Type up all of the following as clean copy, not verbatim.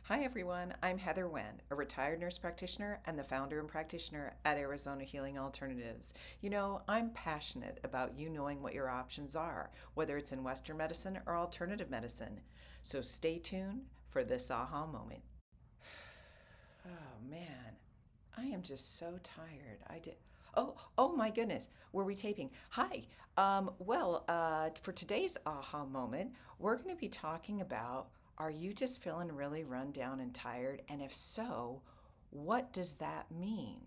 Hi everyone, I'm Heather Wen, a retired nurse practitioner and the founder and practitioner at Arizona Healing Alternatives. I'm passionate about you knowing what your options are, whether it's in Western medicine or alternative medicine. So stay tuned for this aha moment. Oh man, I am just so tired. Oh my goodness, were we taping? Hi. For today's aha moment, we're going to be talking about, are you just feeling really run down and tired? And if so, what does that mean?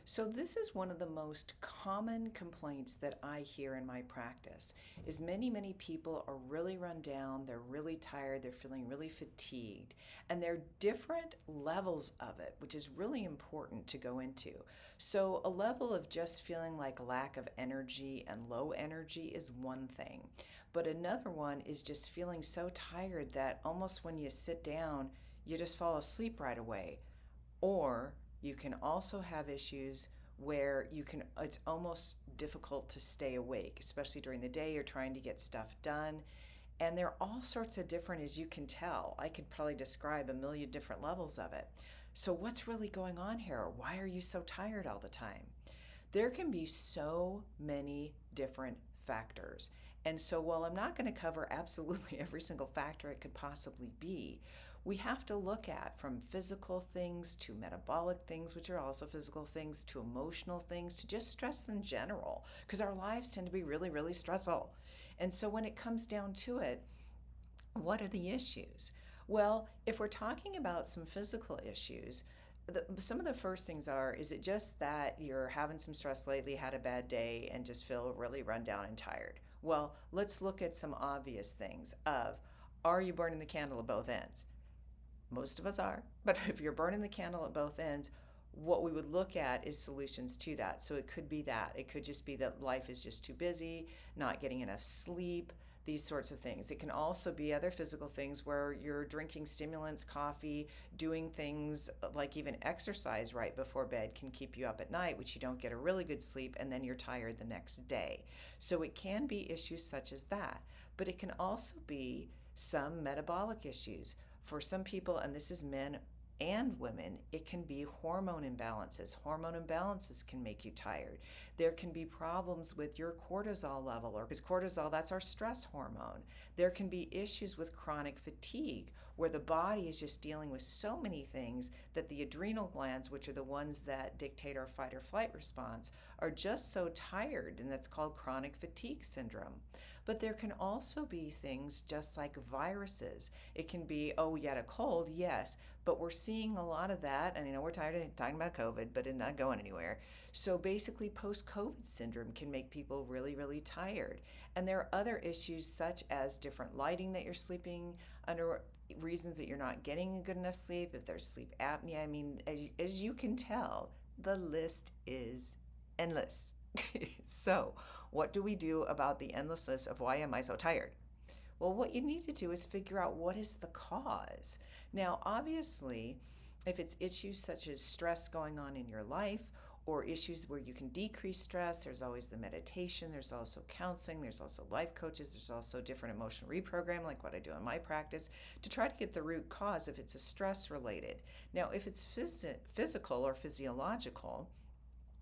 So this is one of the most common complaints that I hear in my practice is many people are really run down, they're really tired, they're feeling really fatigued, and there are different levels of it, which is really important to go into. So a level of just feeling like lack of energy and low energy is one thing, but another one is just feeling so tired that almost when you sit down, you just fall asleep right away. Or you can also have issues where it's almost difficult to stay awake, especially during the day. You're trying to get stuff done. And there are all sorts of different, as you can tell. I could probably describe a million different levels of it. So, what's really going on here? Why are you so tired all the time? There can be so many different factors. And so, while I'm not going to cover absolutely every single factor it could possibly be, we have to look at from physical things to metabolic things, which are also physical things, to emotional things, to just stress in general, because our lives tend to be really stressful. And so, when it comes down to it, what are the issues? Well, if we're talking about some physical issues, some of the first things are, is it just that you're having some stress lately, had a bad day, and just feel really run down and tired? Well, let's look at some obvious things of, are you burning the candle at both ends? Most of us are, but if you're burning the candle at both ends, what we would look at is solutions to that. So it could be that. It could just be that life is just too busy, not getting enough sleep, these sorts of things. It can also be other physical things where you're drinking stimulants, coffee, doing things like even exercise right before bed can keep you up at night, which you don't get a really good sleep, and then you're tired the next day. So it can be issues such as that, but it can also be some metabolic issues. For some people, and this is men and women, it can be hormone imbalances. Hormone imbalances can make you tired. There can be problems with your cortisol level, or because cortisol, that's our stress hormone. There can be issues with chronic fatigue, where the body is just dealing with so many things that the adrenal glands, which are the ones that dictate our fight or flight response, are just so tired, and that's called chronic fatigue syndrome. But there can also be things just like viruses. It can be, oh, you had a cold, yes, but we're seeing a lot of that. And we're tired of talking about COVID, but it's not going anywhere. So basically, post-COVID syndrome can make people really tired. And there are other issues such as different lighting that you're sleeping under, reasons that you're not getting a good enough sleep, if there's sleep apnea. As you can tell, the list is endless. So, what do we do about the endless list of why am I so tired? Well, what you need to do is figure out what is the cause. Now, obviously, if it's issues such as stress going on in your life or issues where you can decrease stress, there's always the meditation, there's also counseling, there's also life coaches, there's also different emotional reprogramming, like what I do in my practice, to try to get the root cause if it's a stress related. Now, if it's physical or physiological,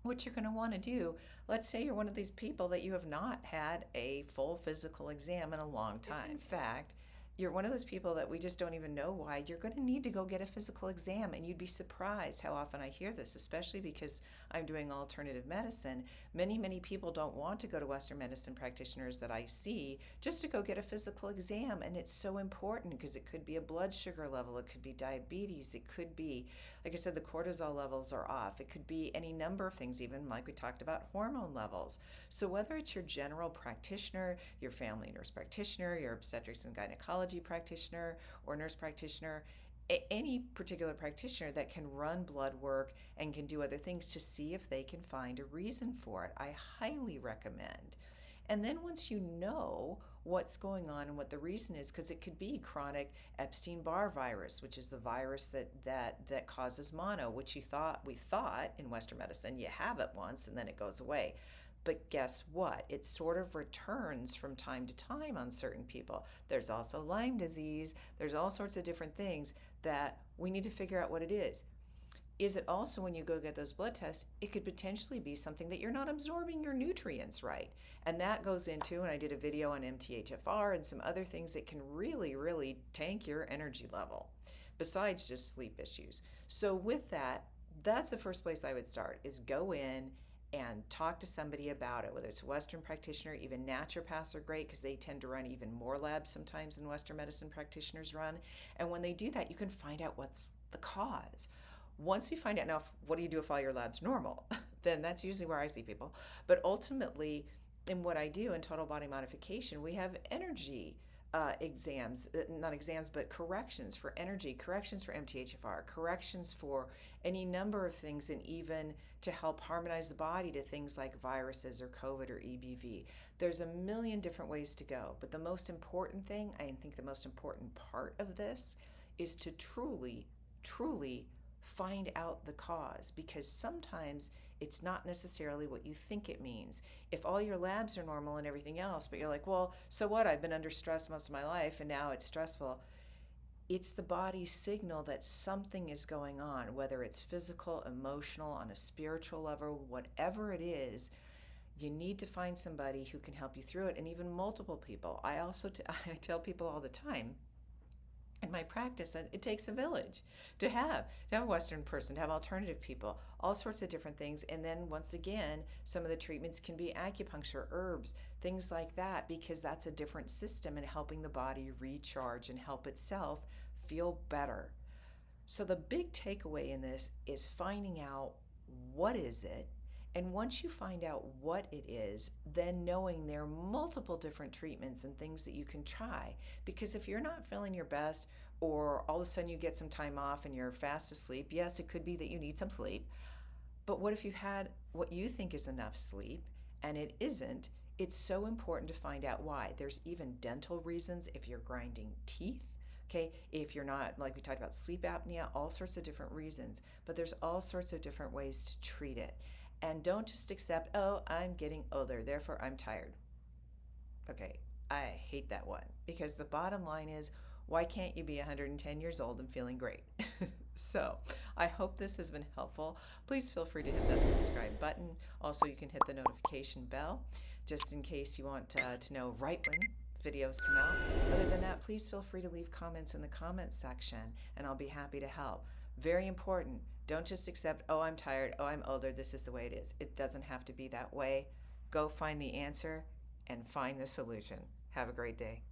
what you're going to want to do, let's say you're one of these people that you have not had a full physical exam in a long time. If in fact, you're one of those people that we just don't even know why, you're going to need to go get a physical exam. And you'd be surprised how often I hear this, especially because I'm doing alternative medicine. Many people don't want to go to Western medicine practitioners that I see just to go get a physical exam. And it's so important because it could be a blood sugar level, it could be diabetes, it could be, like I said, the cortisol levels are off. It could be any number of things, even like we talked about hormone levels. So whether it's your general practitioner, your family nurse practitioner, your obstetrics and gynecology practitioner, or nurse practitioner, any particular practitioner that can run blood work and can do other things to see if they can find a reason for it, I highly recommend. And then once you know what's going on and what the reason is, because it could be chronic Epstein-Barr virus, which is the virus that causes mono, which we thought in Western medicine you have it once and then it goes away. But guess what? It sort of returns from time to time on certain people. There's also Lyme disease. There's all sorts of different things that we need to figure out what it is. Is it also, when you go get those blood tests, it could potentially be something that you're not absorbing your nutrients right. And that goes into, and I did a video on MTHFR and some other things that can really, really tank your energy level, besides just sleep issues. So with that, that's the first place I would start, is go in and talk to somebody about it, whether it's a Western practitioner. Even naturopaths are great because they tend to run even more labs sometimes than Western medicine practitioners run. And when they do that, you can find out what's the cause. Once you find out, now, what do you do if all your lab's normal? Then that's usually where I see people. But ultimately, in what I do in Total Body Modification, we have energy exams, not exams, but corrections for energy, corrections for MTHFR, corrections for any number of things, and even to help harmonize the body to things like viruses or COVID or EBV. There's a million different ways to go, but the most important thing, I think the most important part of this, is to truly, truly find out the cause, because sometimes it's not necessarily what you think it means. If all your labs are normal and everything else, but you're like, well, so what? I've been under stress most of my life and now it's stressful. It's the body's signal that something is going on, whether it's physical, emotional, on a spiritual level, whatever it is. You need to find somebody who can help you through it, and even multiple people. I tell people all the time, in my practice, it takes a village to have a Western person, to have alternative people, all sorts of different things. And then once again, some of the treatments can be acupuncture, herbs, things like that, because that's a different system in helping the body recharge and help itself feel better. So the big takeaway in this is finding out, what is it? And once you find out what it is, then knowing there are multiple different treatments and things that you can try. Because if you're not feeling your best, or all of a sudden you get some time off and you're fast asleep, yes, it could be that you need some sleep. But what if you've had what you think is enough sleep and it isn't? It's so important to find out why. There's even dental reasons if you're grinding teeth. Okay, if you're not, like we talked about, sleep apnea, all sorts of different reasons. But there's all sorts of different ways to treat it. And don't just accept, oh, I'm getting older, therefore I'm tired. Okay, I hate that one, because the bottom line is, why can't you be 110 years old and feeling great? So I hope this has been helpful. Please feel free to hit that subscribe button. Also, you can hit the notification bell just in case you want to know right when videos come out. Other than that, please feel free to leave comments in the comments section, and I'll be happy to help. Very important. Don't just accept, oh, I'm tired, oh, I'm older, this is the way it is. It doesn't have to be that way. Go find the answer and find the solution. Have a great day.